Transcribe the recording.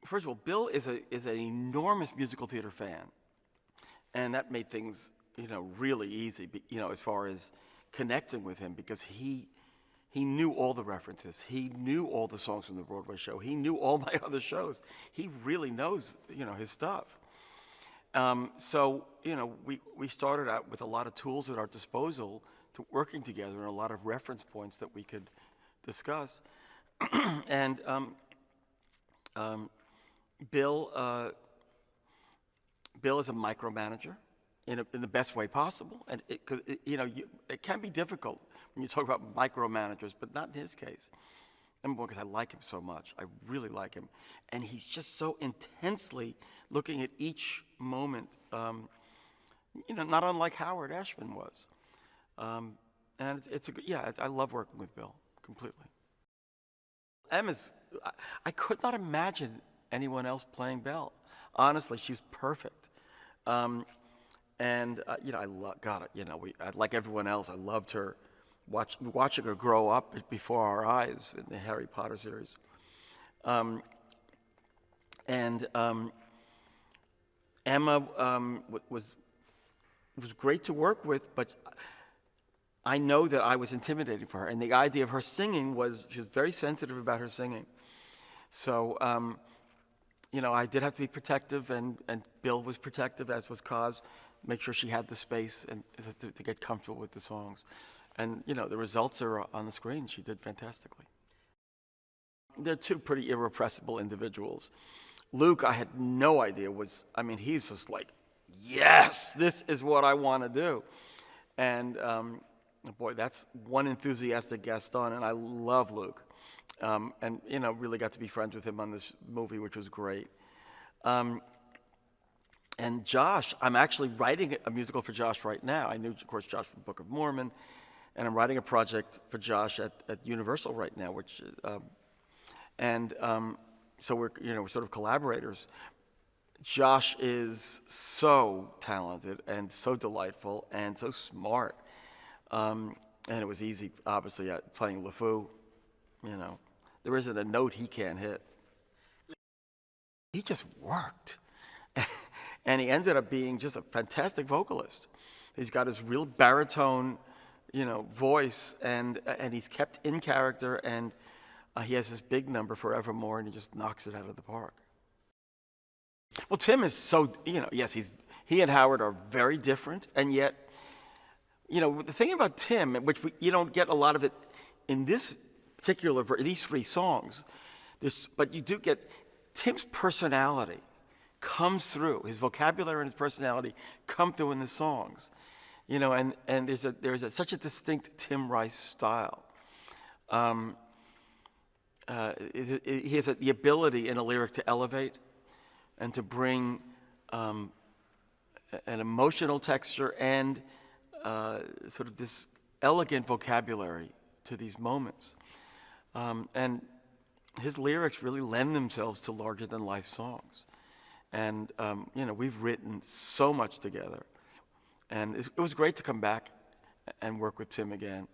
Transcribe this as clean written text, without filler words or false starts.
first of all, Bill is an enormous musical theater fan, and that made things, really easy, as far as connecting with him, because he knew all the references. He knew all the songs from the Broadway show. He knew all my other shows. He really knows, his stuff. So, we started out with a lot of tools at our disposal to working together and a lot of reference points that we could discuss. And Bill is a micromanager in the best way possible, and it can be difficult when you talk about micromanagers, but not in his case. Number one, because I like him so much. I really like him, and he's just so intensely looking at each moment. Not unlike Howard Ashman was, and I love working with Bill completely. Emma's, I could not imagine anyone else playing Belle. Honestly, she's perfect. I like everyone else, I loved her, watching her grow up before our eyes in the Harry Potter series. Emma was great to work with, but I know that I was intimidating for her, and the idea of her singing she was very sensitive about her singing. So, I did have to be protective, and Bill was protective, as was Cos, make sure she had the space and to get comfortable with the songs. And, the results are on the screen. She did fantastically. They're two pretty irrepressible individuals. Luke, I had no idea he's just like, yes, this is what I want to do. And, boy, that's one enthusiastic Gaston, and I love Luke. And really got to be friends with him on this movie, which was great. And Josh, I'm actually writing a musical for Josh right now. I knew, of course, Josh from Book of Mormon, and I'm writing a project for Josh at Universal right now, so we're sort of collaborators. Josh is so talented and so delightful and so smart, and it was easy, obviously, playing Lefou. There isn't a note he can't hit. He just worked. And he ended up being just a fantastic vocalist. He's got his real baritone, voice, and he's kept in character, and he has this big number, Forevermore, and he just knocks it out of the park. Well, Tim is so, yes, he and Howard are very different, and yet, the thing about Tim, which you don't get a lot of it in this particular, these three songs, but you do get Tim's personality comes through. His vocabulary and his personality come through in the songs, and there's such a distinct Tim Rice style. He has the ability in a lyric to elevate and to bring an emotional texture and sort of this elegant vocabulary to these moments. And his lyrics really lend themselves to larger-than-life songs. And, we've written so much together. And it was great to come back and work with Tim again.